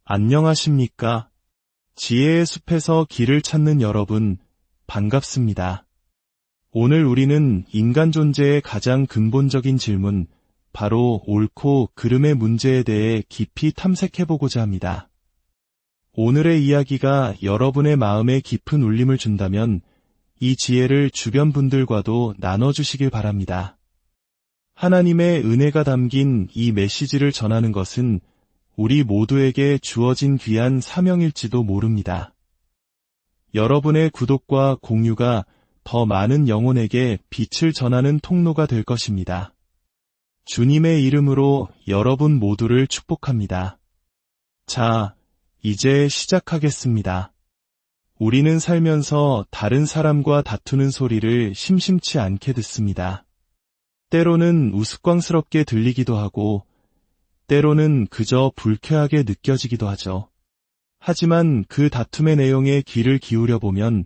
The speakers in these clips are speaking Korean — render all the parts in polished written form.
안녕하십니까? 지혜의 숲에서 길을 찾는 여러분, 반갑습니다. 오늘 우리는 인간 존재의 가장 근본적인 질문, 바로 옳고 그름의 문제에 대해 깊이 탐색해보고자 합니다. 오늘의 이야기가 여러분의 마음에 깊은 울림을 준다면 이 지혜를 주변 분들과도 나눠주시길 바랍니다. 하나님의 은혜가 담긴 이 메시지를 전하는 것은 우리 모두에게 주어진 귀한 사명일지도 모릅니다. 여러분의 구독과 공유가 더 많은 영혼에게 빛을 전하는 통로가 될 것입니다. 주님의 이름으로 여러분 모두를 축복합니다. 자, 이제 시작하겠습니다. 우리는 살면서 다른 사람과 다투는 소리를 심심치 않게 듣습니다. 때로는 우스꽝스럽게 들리기도 하고, 때로는 그저 불쾌하게 느껴지기도 하죠. 하지만 그 다툼의 내용에 귀를 기울여 보면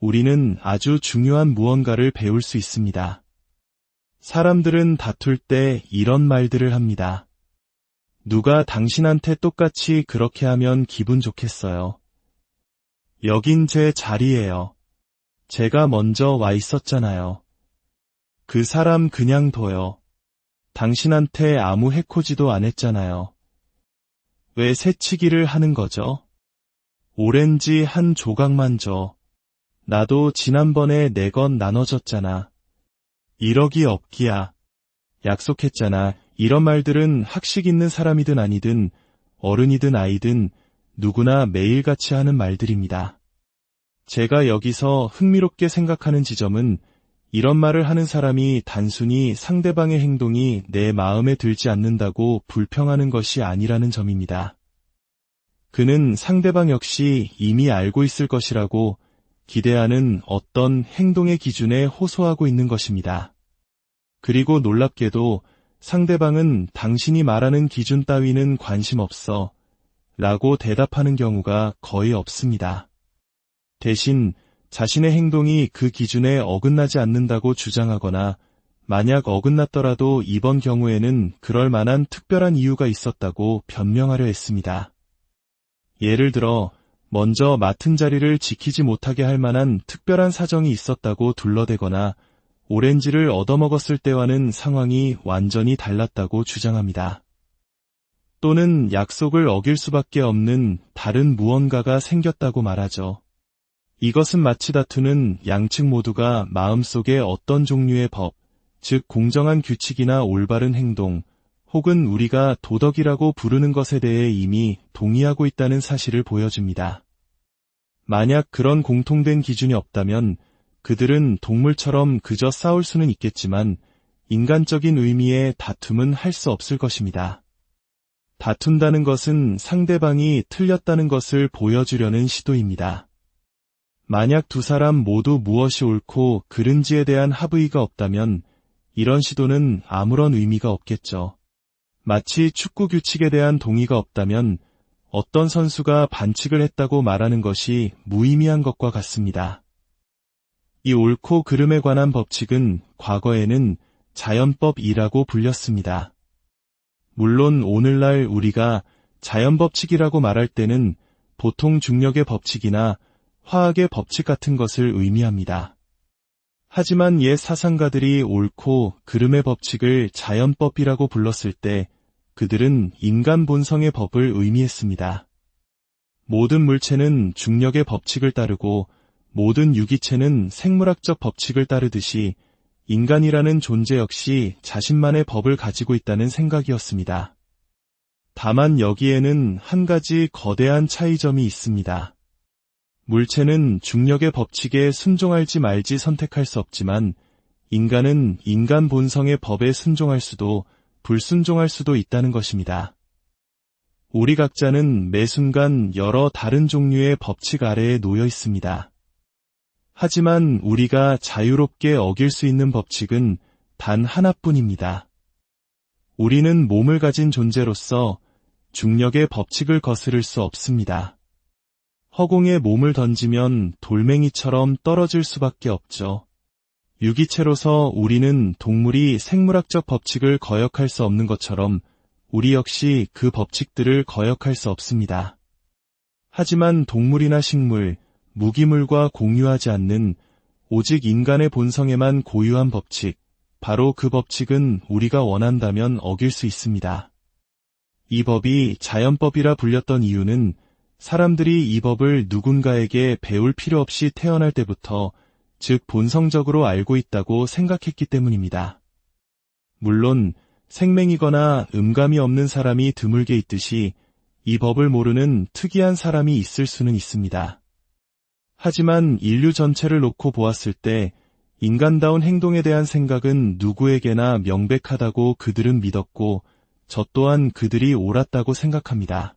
우리는 아주 중요한 무언가를 배울 수 있습니다. 사람들은 다툴 때 이런 말들을 합니다. 누가 당신한테 똑같이 그렇게 하면 기분 좋겠어요. 여긴 제 자리예요. 제가 먼저 와 있었잖아요. 그 사람 그냥 둬요. 당신한테 아무 해코지도 안 했잖아요. 왜 새치기를 하는 거죠? 오렌지 한 조각만 줘. 나도 지난번에 내 건 나눠줬잖아. 이러기 없기야. 약속했잖아. 이런 말들은 학식 있는 사람이든 아니든 어른이든 아이든 누구나 매일같이 하는 말들입니다. 제가 여기서 흥미롭게 생각하는 지점은 이런 말을 하는 사람이 단순히 상대방의 행동이 내 마음에 들지 않는다고 불평하는 것이 아니라는 점입니다. 그는 상대방 역시 이미 알고 있을 것이라고 기대하는 어떤 행동의 기준에 호소하고 있는 것입니다. 그리고 놀랍게도 상대방은 당신이 말하는 기준 따위는 관심 없어 라고 대답하는 경우가 거의 없습니다. 대신 자신의 행동이 그 기준에 어긋나지 않는다고 주장하거나 만약 어긋났더라도 이번 경우에는 그럴 만한 특별한 이유가 있었다고 변명하려 했습니다. 예를 들어 먼저 맡은 자리를 지키지 못하게 할 만한 특별한 사정이 있었다고 둘러대거나 오렌지를 얻어먹었을 때와는 상황이 완전히 달랐다고 주장합니다. 또는 약속을 어길 수밖에 없는 다른 무언가가 생겼다고 말하죠. 이것은 마치 다투는 양측 모두가 마음속에 어떤 종류의 법, 즉 공정한 규칙이나 올바른 행동, 혹은 우리가 도덕이라고 부르는 것에 대해 이미 동의하고 있다는 사실을 보여줍니다. 만약 그런 공통된 기준이 없다면 그들은 동물처럼 그저 싸울 수는 있겠지만 인간적인 의미의 다툼은 할 수 없을 것입니다. 다툰다는 것은 상대방이 틀렸다는 것을 보여주려는 시도입니다. 만약 두 사람 모두 무엇이 옳고 그른지에 대한 합의가 없다면 이런 시도는 아무런 의미가 없겠죠. 마치 축구 규칙에 대한 동의가 없다면 어떤 선수가 반칙을 했다고 말하는 것이 무의미한 것과 같습니다. 이 옳고 그름에 관한 법칙은 과거에는 자연법이라고 불렸습니다. 물론 오늘날 우리가 자연법칙이라고 말할 때는 보통 중력의 법칙이나 화학의 법칙 같은 것을 의미합니다. 하지만 옛 사상가들이 옳고 그름의 법칙을 자연법이라고 불렀을 때 그들은 인간 본성의 법을 의미했습니다. 모든 물체는 중력의 법칙을 따르고 모든 유기체는 생물학적 법칙을 따르듯이 인간이라는 존재 역시 자신만의 법을 가지고 있다는 생각이었습니다. 다만 여기에는 한 가지 거대한 차이점이 있습니다. 물체는 중력의 법칙에 순종할지 말지 선택할 수 없지만 인간은 인간 본성의 법에 순종할 수도 불순종할 수도 있다는 것입니다. 우리 각자는 매 순간 여러 다른 종류의 법칙 아래에 놓여 있습니다. 하지만 우리가 자유롭게 어길 수 있는 법칙은 단 하나뿐입니다. 우리는 몸을 가진 존재로서 중력의 법칙을 거스를 수 없습니다. 허공에 몸을 던지면 돌멩이처럼 떨어질 수밖에 없죠. 유기체로서 우리는 동물이 생물학적 법칙을 거역할 수 없는 것처럼 우리 역시 그 법칙들을 거역할 수 없습니다. 하지만 동물이나 식물, 무기물과 공유하지 않는 오직 인간의 본성에만 고유한 법칙, 바로 그 법칙은 우리가 원한다면 어길 수 있습니다. 이 법이 자연법이라 불렸던 이유는 사람들이 이 법을 누군가에게 배울 필요 없이 태어날 때부터, 즉 본성적으로 알고 있다고 생각했기 때문입니다. 물론 생맹이거나 음감이 없는 사람이 드물게 있듯이 이 법을 모르는 특이한 사람이 있을 수는 있습니다. 하지만 인류 전체를 놓고 보았을 때 인간다운 행동에 대한 생각은 누구에게나 명백하다고 그들은 믿었고, 저 또한 그들이 옳았다고 생각합니다.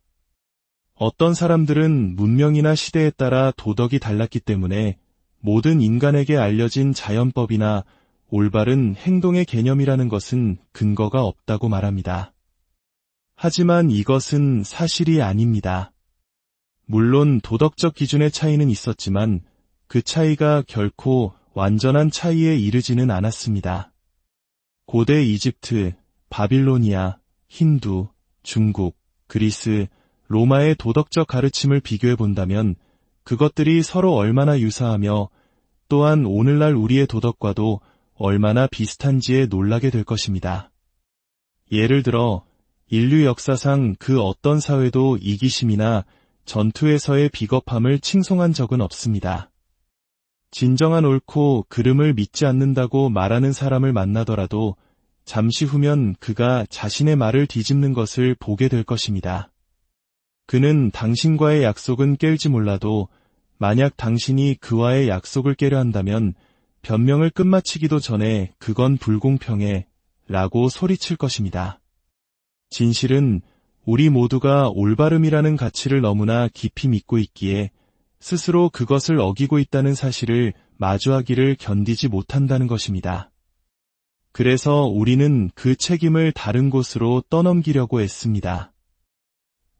어떤 사람들은 문명이나 시대에 따라 도덕이 달랐기 때문에 모든 인간에게 알려진 자연법이나 올바른 행동의 개념이라는 것은 근거가 없다고 말합니다. 하지만 이것은 사실이 아닙니다. 물론 도덕적 기준의 차이는 있었지만 그 차이가 결코 완전한 차이에 이르지는 않았습니다. 고대 이집트, 바빌로니아, 힌두, 중국, 그리스, 로마의 도덕적 가르침을 비교해 본다면 그것들이 서로 얼마나 유사하며 또한 오늘날 우리의 도덕과도 얼마나 비슷한지에 놀라게 될 것입니다. 예를 들어 인류 역사상 그 어떤 사회도 이기심이나 전투에서의 비겁함을 칭송한 적은 없습니다. 진정한 옳고 그름을 믿지 않는다고 말하는 사람을 만나더라도 잠시 후면 그가 자신의 말을 뒤집는 것을 보게 될 것입니다. 그는 당신과의 약속은 깰지 몰라도 만약 당신이 그와의 약속을 깨려 한다면 변명을 끝마치기도 전에 그건 불공평해 라고 소리칠 것입니다. 진실은 우리 모두가 올바름이라는 가치를 너무나 깊이 믿고 있기에 스스로 그것을 어기고 있다는 사실을 마주하기를 견디지 못한다는 것입니다. 그래서 우리는 그 책임을 다른 곳으로 떠넘기려고 애씁니다.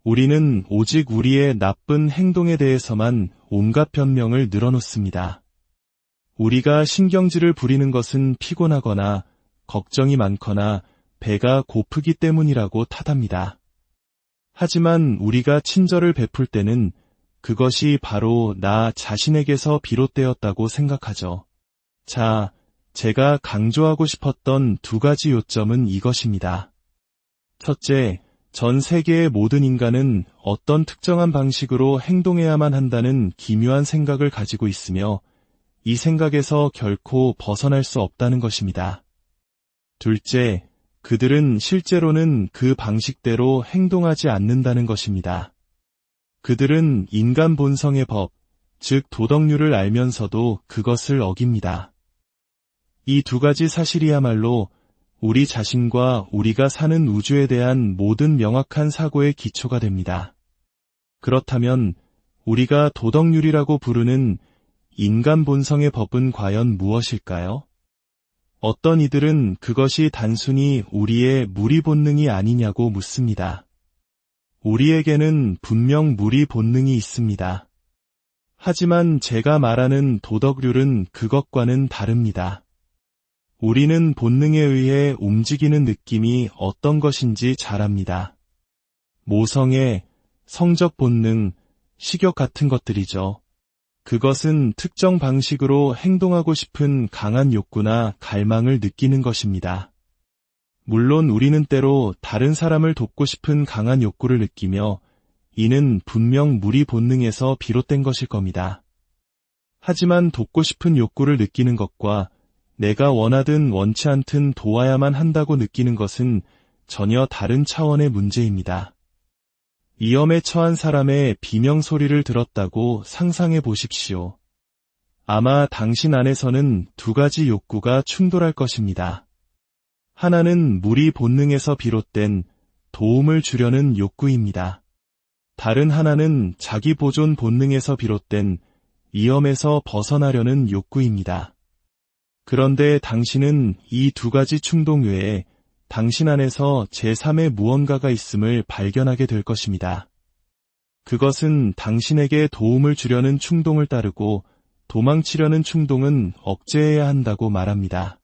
우리는 오직 우리의 나쁜 행동에 대해서만 온갖 변명을 늘어놓습니다. 우리가 신경질을 부리는 것은 피곤하거나 걱정이 많거나 배가 고프기 때문이라고 탓합니다. 하지만 우리가 친절을 베풀 때는 그것이 바로 나 자신에게서 비롯되었다고 생각하죠. 자, 제가 강조하고 싶었던 두 가지 요점은 이것입니다. 첫째, 전 세계의 모든 인간은 어떤 특정한 방식으로 행동해야만 한다는 기묘한 생각을 가지고 있으며 이 생각에서 결코 벗어날 수 없다는 것입니다. 둘째, 그들은 실제로는 그 방식대로 행동하지 않는다는 것입니다. 그들은 인간 본성의 법, 즉 도덕률을 알면서도 그것을 어깁니다. 이 두 가지 사실이야말로 우리 자신과 우리가 사는 우주에 대한 모든 명확한 사고의 기초가 됩니다. 그렇다면 우리가 도덕률이라고 부르는 인간 본성의 법은 과연 무엇일까요? 어떤 이들은 그것이 단순히 우리의 무리 본능이 아니냐고 묻습니다. 우리에게는 분명 무리 본능이 있습니다. 하지만 제가 말하는 도덕률은 그것과는 다릅니다. 우리는 본능에 의해 움직이는 느낌이 어떤 것인지 잘 압니다. 모성애, 성적 본능, 식욕 같은 것들이죠. 그것은 특정 방식으로 행동하고 싶은 강한 욕구나 갈망을 느끼는 것입니다. 물론 우리는 때로 다른 사람을 돕고 싶은 강한 욕구를 느끼며 이는 분명 무리 본능에서 비롯된 것일 겁니다. 하지만 돕고 싶은 욕구를 느끼는 것과 내가 원하든 원치 않든 도와야만 한다고 느끼는 것은 전혀 다른 차원의 문제입니다. 위험에 처한 사람의 비명소리를 들었다고 상상해 보십시오. 아마 당신 안에서는 두 가지 욕구가 충돌할 것입니다. 하나는 무리 본능에서 비롯된 도움을 주려는 욕구입니다. 다른 하나는 자기 보존 본능에서 비롯된 위험에서 벗어나려는 욕구입니다. 그런데 당신은 이 두 가지 충동 외에 당신 안에서 제3의 무언가가 있음을 발견하게 될 것입니다. 그것은 당신에게 도움을 주려는 충동을 따르고 도망치려는 충동은 억제해야 한다고 말합니다.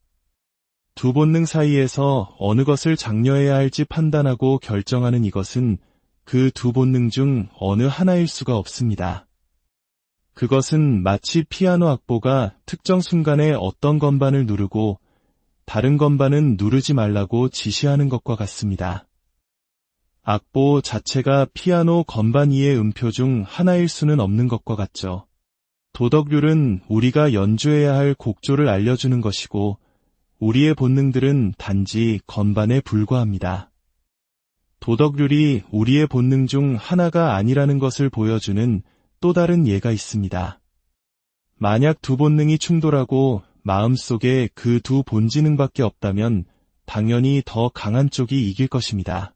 두 본능 사이에서 어느 것을 장려해야 할지 판단하고 결정하는 이것은 그 두 본능 중 어느 하나일 수가 없습니다. 그것은 마치 피아노 악보가 특정 순간에 어떤 건반을 누르고 다른 건반은 누르지 말라고 지시하는 것과 같습니다. 악보 자체가 피아노 건반 위의 음표 중 하나일 수는 없는 것과 같죠. 도덕률은 우리가 연주해야 할 곡조를 알려주는 것이고 우리의 본능들은 단지 건반에 불과합니다. 도덕률이 우리의 본능 중 하나가 아니라는 것을 보여주는 또 다른 예가 있습니다. 만약 두 본능이 충돌하고 마음속에 그 두 본지능밖에 없다면 당연히 더 강한 쪽이 이길 것입니다.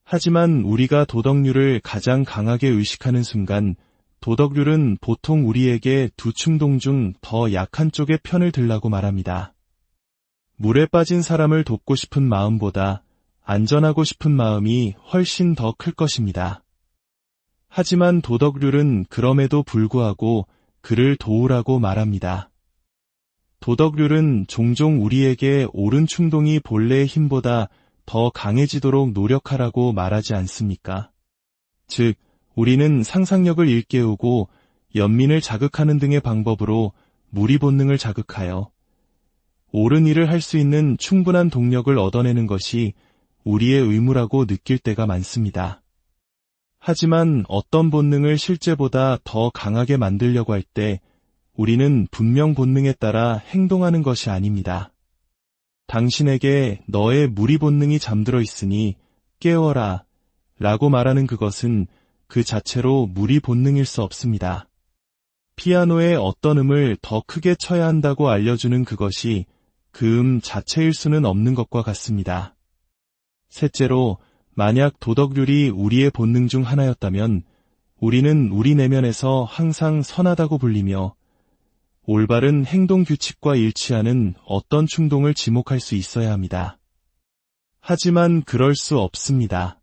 하지만 우리가 도덕률을 가장 강하게 의식하는 순간 도덕률은 보통 우리에게 두 충동 중 더 약한 쪽의 편을 들라고 말합니다. 물에 빠진 사람을 돕고 싶은 마음보다 안전하고 싶은 마음이 훨씬 더 클 것입니다. 하지만 도덕률은 그럼에도 불구하고 그를 도우라고 말합니다. 도덕률은 종종 우리에게 옳은 충동이 본래의 힘보다 더 강해지도록 노력하라고 말하지 않습니까? 즉, 우리는 상상력을 일깨우고 연민을 자극하는 등의 방법으로 무리 본능을 자극하여 옳은 일을 할 수 있는 충분한 동력을 얻어내는 것이 우리의 의무라고 느낄 때가 많습니다. 하지만 어떤 본능을 실제보다 더 강하게 만들려고 할 때 우리는 분명 본능에 따라 행동하는 것이 아닙니다. 당신에게 너의 무리 본능이 잠들어 있으니 깨워라 라고 말하는 그것은 그 자체로 무리 본능일 수 없습니다. 피아노의 어떤 음을 더 크게 쳐야 한다고 알려주는 그것이 그 음 자체일 수는 없는 것과 같습니다. 셋째로, 만약 도덕률이 우리의 본능 중 하나였다면 우리는 우리 내면에서 항상 선하다고 불리며 올바른 행동 규칙과 일치하는 어떤 충동을 지목할 수 있어야 합니다. 하지만 그럴 수 없습니다.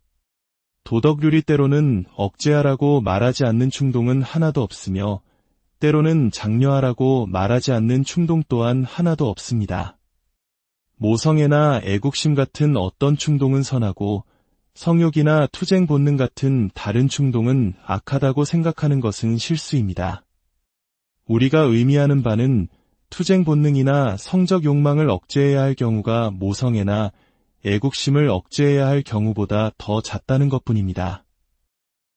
도덕률이 때로는 억제하라고 말하지 않는 충동은 하나도 없으며 때로는 장려하라고 말하지 않는 충동 또한 하나도 없습니다. 모성애나 애국심 같은 어떤 충동은 선하고 성욕이나 투쟁 본능 같은 다른 충동은 악하다고 생각하는 것은 실수입니다. 우리가 의미하는 바는 투쟁 본능이나 성적 욕망을 억제해야 할 경우가 모성애나 애국심을 억제해야 할 경우보다 더 잦다는 것뿐입니다.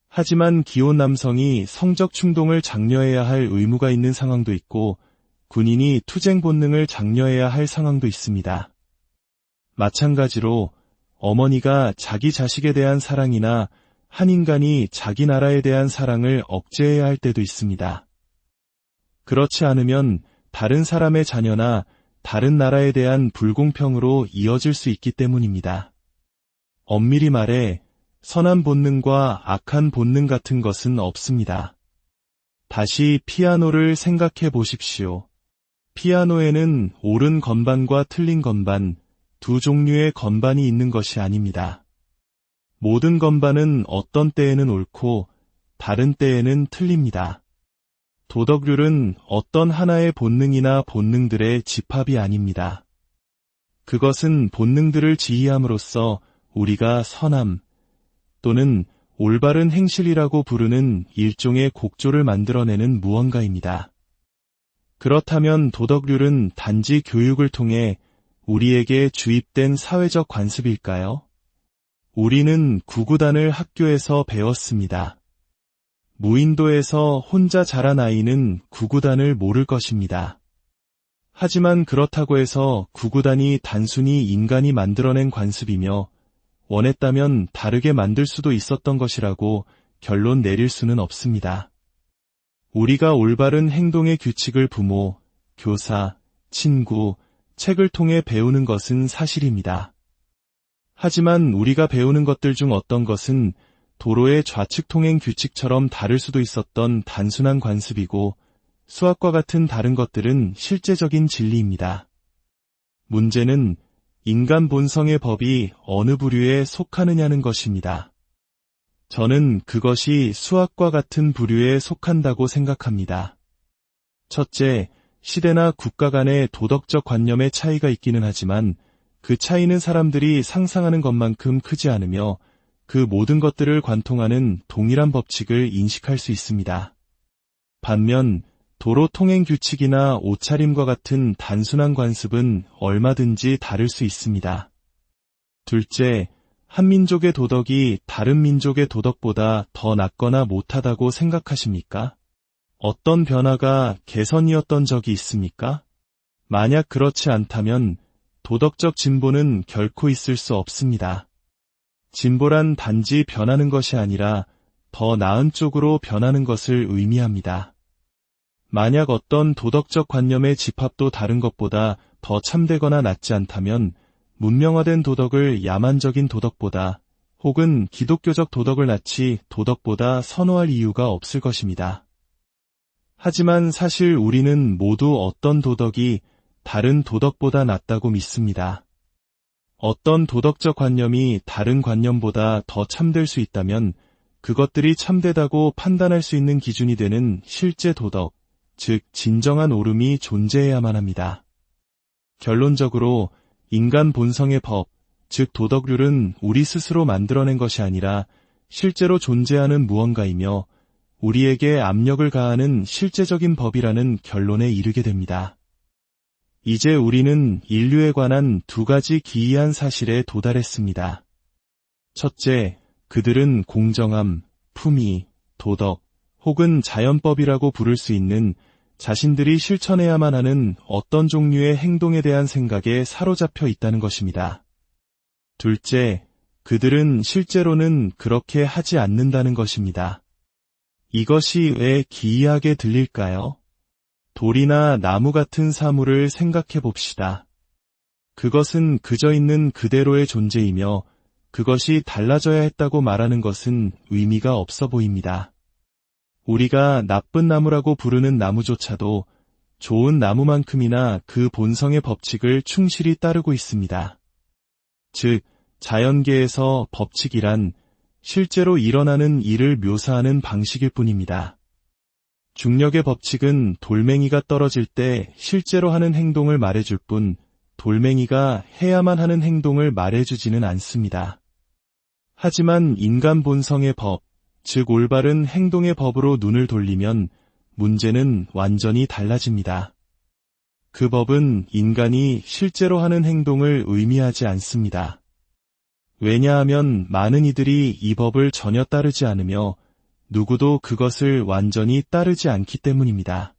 하지만 기혼 남성이 성적 충동을 장려해야 할 의무가 있는 상황도 있고 군인이 투쟁 본능을 장려해야 할 상황도 있습니다. 마찬가지로 어머니가 자기 자식에 대한 사랑이나 한 인간이 자기 나라에 대한 사랑을 억제해야 할 때도 있습니다. 그렇지 않으면 다른 사람의 자녀나 다른 나라에 대한 불공평으로 이어질 수 있기 때문입니다. 엄밀히 말해 선한 본능과 악한 본능 같은 것은 없습니다. 다시 피아노를 생각해 보십시오. 피아노에는 옳은 건반과 틀린 건반, 두 종류의 건반이 있는 것이 아닙니다. 모든 건반은 어떤 때에는 옳고 다른 때에는 틀립니다. 도덕률은 어떤 하나의 본능이나 본능들의 집합이 아닙니다. 그것은 본능들을 지휘함으로써 우리가 선함 또는 올바른 행실이라고 부르는 일종의 곡조를 만들어내는 무언가입니다. 그렇다면 도덕률은 단지 교육을 통해 우리에게 주입된 사회적 관습일까요? 우리는 구구단을 학교에서 배웠습니다. 무인도에서 혼자 자란 아이는 구구단을 모를 것입니다. 하지만 그렇다고 해서 구구단이 단순히 인간이 만들어낸 관습이며 원했다면 다르게 만들 수도 있었던 것이라고 결론 내릴 수는 없습니다. 우리가 올바른 행동의 규칙을 부모, 교사, 친구, 책을 통해 배우는 것은 사실입니다. 하지만 우리가 배우는 것들 중 어떤 것은 도로의 좌측 통행 규칙처럼 다를 수도 있었던 단순한 관습이고 수학과 같은 다른 것들은 실제적인 진리입니다. 문제는 인간 본성의 법이 어느 부류에 속하느냐는 것입니다. 저는 그것이 수학과 같은 부류에 속한다고 생각합니다. 첫째, 시대나 국가 간의 도덕적 관념의 차이가 있기는 하지만 그 차이는 사람들이 상상하는 것만큼 크지 않으며 그 모든 것들을 관통하는 동일한 법칙을 인식할 수 있습니다. 반면 도로 통행 규칙이나 옷차림과 같은 단순한 관습은 얼마든지 다를 수 있습니다. 둘째, 한 민족의 도덕이 다른 민족의 도덕보다 더 낫거나 못하다고 생각하십니까? 어떤 변화가 개선이었던 적이 있습니까? 만약 그렇지 않다면 도덕적 진보는 결코 있을 수 없습니다. 진보란 단지 변하는 것이 아니라 더 나은 쪽으로 변하는 것을 의미합니다. 만약 어떤 도덕적 관념의 집합도 다른 것보다 더 참되거나 낫지 않다면 문명화된 도덕을 야만적인 도덕보다 혹은 기독교적 도덕을 낫지 도덕보다 선호할 이유가 없을 것입니다. 하지만 사실 우리는 모두 어떤 도덕이 다른 도덕보다 낫다고 믿습니다. 어떤 도덕적 관념이 다른 관념보다 더 참될 수 있다면 그것들이 참되다고 판단할 수 있는 기준이 되는 실제 도덕, 즉 진정한 옳음이 존재해야만 합니다. 결론적으로 인간 본성의 법, 즉 도덕률은 우리 스스로 만들어낸 것이 아니라 실제로 존재하는 무언가이며 우리에게 압력을 가하는 실제적인 법이라는 결론에 이르게 됩니다. 이제 우리는 인류에 관한 두 가지 기이한 사실에 도달했습니다. 첫째, 그들은 공정함, 품위, 도덕, 혹은 자연법이라고 부를 수 있는 자신들이 실천해야만 하는 어떤 종류의 행동에 대한 생각에 사로잡혀 있다는 것입니다. 둘째, 그들은 실제로는 그렇게 하지 않는다는 것입니다. 이것이 왜 기이하게 들릴까요? 돌이나 나무 같은 사물을 생각해 봅시다. 그것은 그저 있는 그대로의 존재이며 그것이 달라져야 했다고 말하는 것은 의미가 없어 보입니다. 우리가 나쁜 나무라고 부르는 나무조차도 좋은 나무만큼이나 그 본성의 법칙을 충실히 따르고 있습니다. 즉, 자연계에서 법칙이란 실제로 일어나는 일을 묘사하는 방식일 뿐입니다. 중력의 법칙은 돌멩이가 떨어질 때 실제로 하는 행동을 말해줄 뿐 돌멩이가 해야만 하는 행동을 말해주지는 않습니다. 하지만 인간 본성의 법, 즉 올바른 행동의 법으로 눈을 돌리면 문제는 완전히 달라집니다. 그 법은 인간이 실제로 하는 행동을 의미하지 않습니다. 왜냐하면 많은 이들이 이 법을 전혀 따르지 않으며 누구도 그것을 완전히 따르지 않기 때문입니다.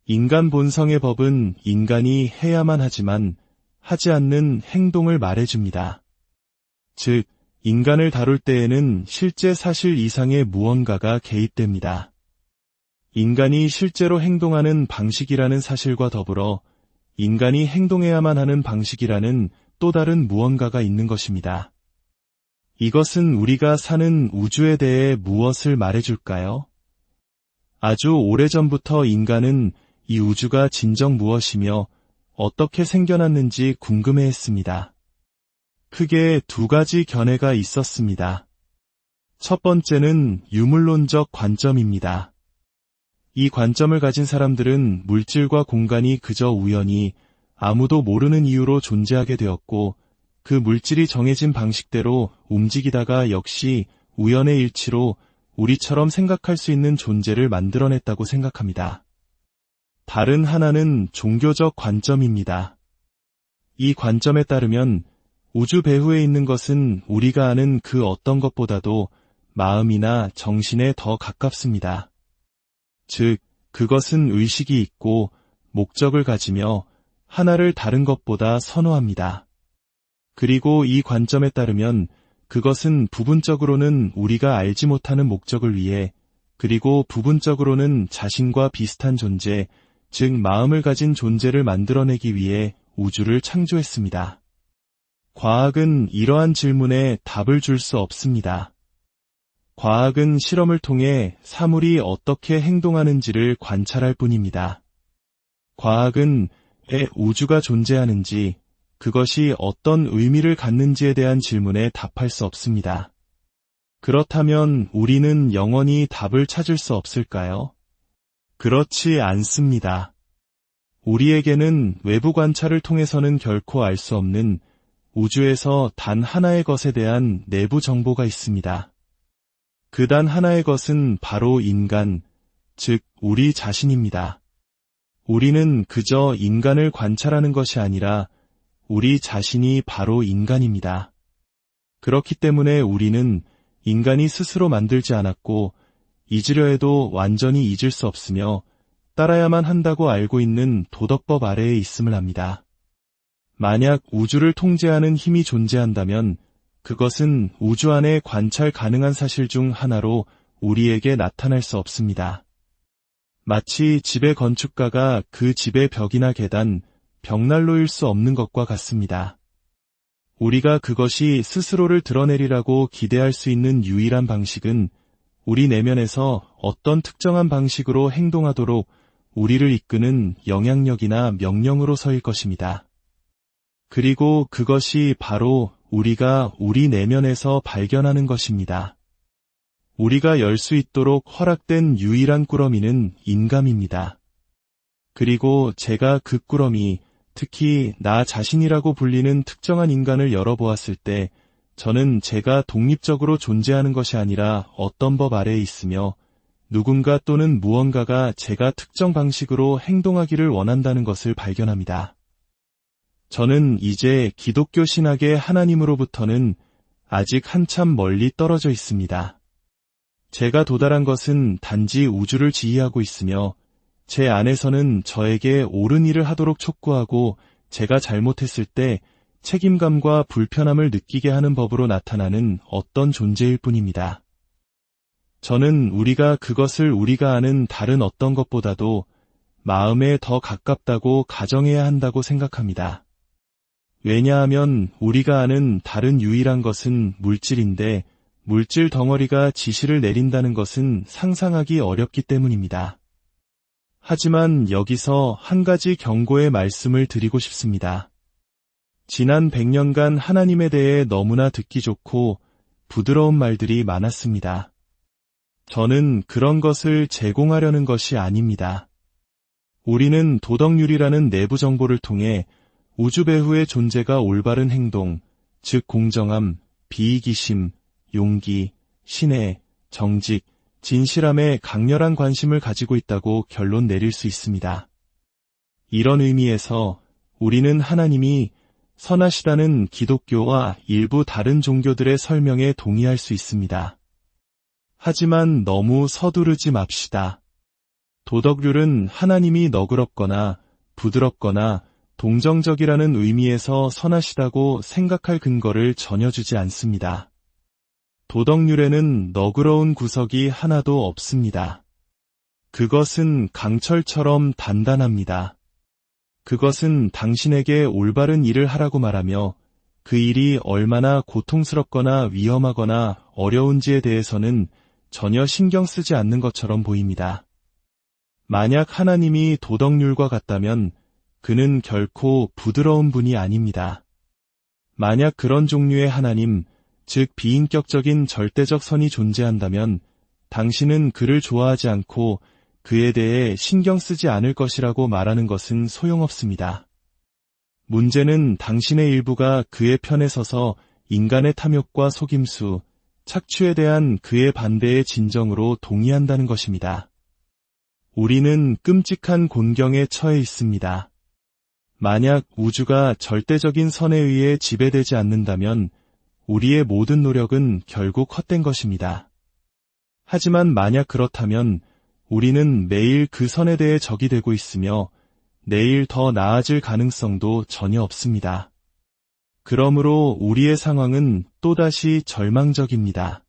인간 본성의 법은 인간이 해야만 하지만 하지 않는 행동을 말해줍니다. 즉, 인간을 다룰 때에는 실제 사실 이상의 무언가가 개입됩니다. 인간이 실제로 행동하는 방식이라는 사실과 더불어 인간이 행동해야만 하는 방식이라는 또 다른 무언가가 있는 것입니다. 이것은 우리가 사는 우주에 대해 무엇을 말해줄까요? 아주 오래전부터 인간은 이 우주가 진정 무엇이며 어떻게 생겨났는지 궁금해했습니다. 크게 두 가지 견해가 있었습니다. 첫 번째는 유물론적 관점입니다. 이 관점을 가진 사람들은 물질과 공간이 그저 우연히 아무도 모르는 이유로 존재하게 되었고 그 물질이 정해진 방식대로 움직이다가 역시 우연의 일치로 우리처럼 생각할 수 있는 존재를 만들어냈다고 생각합니다. 다른 하나는 종교적 관점입니다. 이 관점에 따르면 우주 배후에 있는 것은 우리가 아는 그 어떤 것보다도 마음이나 정신에 더 가깝습니다. 즉, 그것은 의식이 있고 목적을 가지며 하나를 다른 것보다 선호합니다. 그리고 이 관점에 따르면 그것은 부분적으로는 우리가 알지 못하는 목적을 위해 그리고 부분적으로는 자신과 비슷한 존재, 즉 마음을 가진 존재를 만들어내기 위해 우주를 창조했습니다. 과학은 이러한 질문에 답을 줄 수 없습니다. 과학은 실험을 통해 사물이 어떻게 행동하는지를 관찰할 뿐입니다. 과학은 왜 우주가 존재하는지, 그것이 어떤 의미를 갖는지에 대한 질문에 답할 수 없습니다. 그렇다면 우리는 영원히 답을 찾을 수 없을까요? 그렇지 않습니다. 우리에게는 외부 관찰을 통해서는 결코 알 수 없는 우주에서 단 하나의 것에 대한 내부 정보가 있습니다. 그 단 하나의 것은 바로 인간, 즉 우리 자신입니다. 우리는 그저 인간을 관찰하는 것이 아니라 우리 자신이 바로 인간입니다. 그렇기 때문에 우리는 인간이 스스로 만들지 않았고 잊으려 해도 완전히 잊을 수 없으며 따라야만 한다고 알고 있는 도덕법 아래에 있음을 압니다. 만약 우주를 통제하는 힘이 존재한다면 그것은 우주 안에 관찰 가능한 사실 중 하나로 우리에게 나타날 수 없습니다. 마치 집의 건축가가 그 집의 벽이나 계단, 벽난로일 수 없는 것과 같습니다. 우리가 그것이 스스로를 드러내리라고 기대할 수 있는 유일한 방식은 우리 내면에서 어떤 특정한 방식으로 행동하도록 우리를 이끄는 영향력이나 명령으로서일 것입니다. 그리고 그것이 바로 우리가 우리 내면에서 발견하는 것입니다. 우리가 열 수 있도록 허락된 유일한 꾸러미는 인감입니다. 그리고 제가 그 꾸러미, 특히 나 자신이라고 불리는 특정한 인간을 열어보았을 때 저는 제가 독립적으로 존재하는 것이 아니라 어떤 법 아래에 있으며 누군가 또는 무언가가 제가 특정 방식으로 행동하기를 원한다는 것을 발견합니다. 저는 이제 기독교 신학의 하나님으로부터는 아직 한참 멀리 떨어져 있습니다. 제가 도달한 것은 단지 우주를 지휘하고 있으며 제 안에서는 저에게 옳은 일을 하도록 촉구하고 제가 잘못했을 때 책임감과 불편함을 느끼게 하는 법으로 나타나는 어떤 존재일 뿐입니다. 저는 우리가 그것을 우리가 아는 다른 어떤 것보다도 마음에 더 가깝다고 가정해야 한다고 생각합니다. 왜냐하면 우리가 아는 다른 유일한 것은 물질인데 물질 덩어리가 지시를 내린다는 것은 상상하기 어렵기 때문입니다. 하지만 여기서 한 가지 경고의 말씀을 드리고 싶습니다. 지난 100년간 하나님에 대해 너무나 듣기 좋고 부드러운 말들이 많았습니다. 저는 그런 것을 제공하려는 것이 아닙니다. 우리는 도덕률이라는 내부 정보를 통해 우주 배후의 존재가 올바른 행동, 즉 공정함, 비이기심, 용기, 신뢰, 정직, 진실함에 강렬한 관심을 가지고 있다고 결론 내릴 수 있습니다. 이런 의미에서 우리는 하나님이 선하시다는 기독교와 일부 다른 종교들의 설명에 동의할 수 있습니다. 하지만 너무 서두르지 맙시다. 도덕률은 하나님이 너그럽거나 부드럽거나 동정적이라는 의미에서 선하시다고 생각할 근거를 전혀 주지 않습니다. 도덕률에는 너그러운 구석이 하나도 없습니다. 그것은 강철처럼 단단합니다. 그것은 당신에게 올바른 일을 하라고 말하며 그 일이 얼마나 고통스럽거나 위험하거나 어려운지에 대해서는 전혀 신경 쓰지 않는 것처럼 보입니다. 만약 하나님이 도덕률과 같다면 그는 결코 부드러운 분이 아닙니다. 만약 그런 종류의 하나님, 즉 비인격적인 절대적 선이 존재한다면 당신은 그를 좋아하지 않고 그에 대해 신경 쓰지 않을 것이라고 말하는 것은 소용없습니다. 문제는 당신의 일부가 그의 편에 서서 인간의 탐욕과 속임수, 착취에 대한 그의 반대의 진정으로 동의한다는 것입니다. 우리는 끔찍한 곤경에 처해 있습니다. 만약 우주가 절대적인 선에 의해 지배되지 않는다면 우리의 모든 노력은 결국 헛된 것입니다. 하지만 만약 그렇다면 우리는 매일 그 선에 대해 적이 되고 있으며 내일 더 나아질 가능성도 전혀 없습니다. 그러므로 우리의 상황은 또다시 절망적입니다.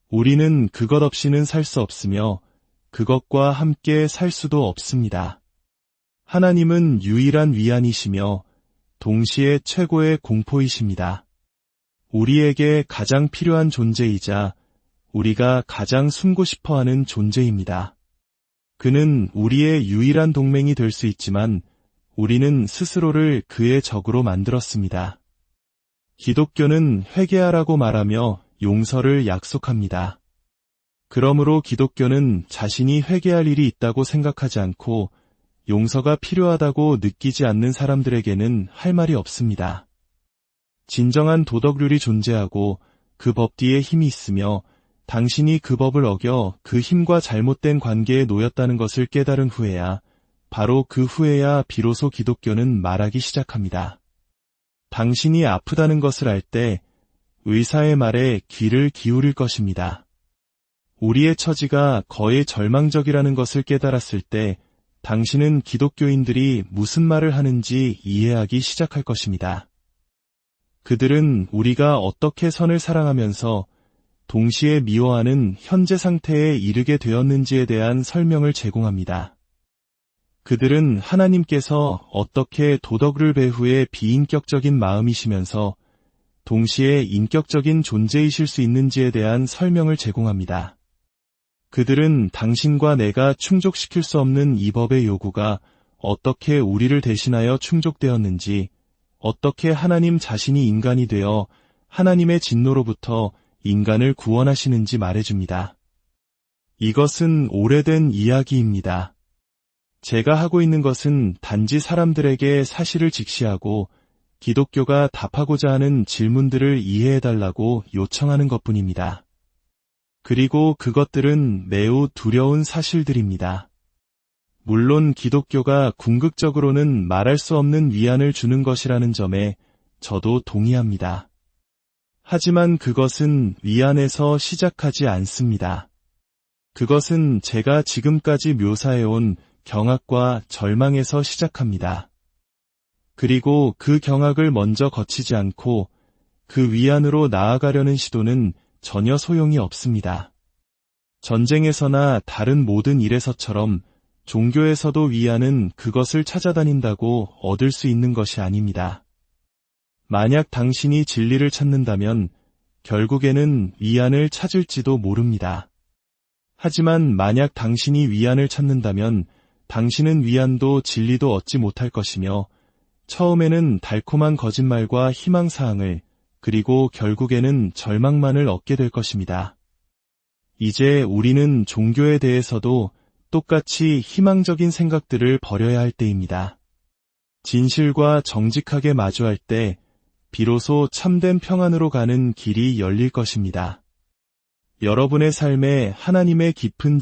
우리는 그것 없이는 살 수 없으며 그것과 함께 살 수도 없습니다. 하나님은 유일한 위안이시며 동시에 최고의 공포이십니다. 우리에게 가장 필요한 존재이자 우리가 가장 숨고 싶어하는 존재입니다. 그는 우리의 유일한 동맹이 될 수 있지만 우리는 스스로를 그의 적으로 만들었습니다. 기독교는 회개하라고 말하며 용서를 약속합니다. 그러므로 기독교는 자신이 회개할 일이 있다고 생각하지 않고 용서가 필요하다고 느끼지 않는 사람들에게는 할 말이 없습니다. 진정한 도덕률이 존재하고 그 법 뒤에 힘이 있으며 당신이 그 법을 어겨 그 힘과 잘못된 관계에 놓였다는 것을 깨달은 후에야, 바로 그 후에야 비로소 기독교는 말하기 시작합니다. 당신이 아프다는 것을 알 때 의사의 말에 귀를 기울일 것입니다. 우리의 처지가 거의 절망적이라는 것을 깨달았을 때 당신은 기독교인들이 무슨 말을 하는지 이해하기 시작할 것입니다. 그들은 우리가 어떻게 선을 사랑하면서 동시에 미워하는 현재 상태에 이르게 되었는지에 대한 설명을 제공합니다. 그들은 하나님께서 어떻게 도덕을 배후에 비인격적인 마음이시면서 동시에 인격적인 존재이실 수 있는지에 대한 설명을 제공합니다. 그들은 당신과 내가 충족시킬 수 없는 이 법의 요구가 어떻게 우리를 대신하여 충족되었는지, 어떻게 하나님 자신이 인간이 되어 하나님의 진노로부터 인간을 구원하시는지 말해줍니다. 이것은 오래된 이야기입니다. 제가 하고 있는 것은 단지 사람들에게 사실을 직시하고 기독교가 답하고자 하는 질문들을 이해해달라고 요청하는 것뿐입니다. 그리고 그것들은 매우 두려운 사실들입니다. 물론 기독교가 궁극적으로는 말할 수 없는 위안을 주는 것이라는 점에 저도 동의합니다. 하지만 그것은 위안에서 시작하지 않습니다. 그것은 제가 지금까지 묘사해온 경악과 절망에서 시작합니다. 그리고 그 경악을 먼저 거치지 않고 그 위안으로 나아가려는 시도는 전혀 소용이 없습니다. 전쟁에서나 다른 모든 일에서처럼 종교에서도 위안은 그것을 찾아다닌다고 얻을 수 있는 것이 아닙니다. 만약 당신이 진리를 찾는다면 결국에는 위안을 찾을지도 모릅니다. 하지만 만약 당신이 위안을 찾는다면 당신은 위안도 진리도 얻지 못할 것이며 처음에는 달콤한 거짓말과 희망사항을, 그리고 결국에는 절망만을 얻게 될 것입니다. 이제 우리는 종교에 대해서도 똑같이 희망적인 생각들을 버려야 할 때입니다. 진실과 정직하게 마주할 때 비로소 참된 평안으로 가는 길이 열릴 것입니다. 여러분의 삶에 하나님의 깊은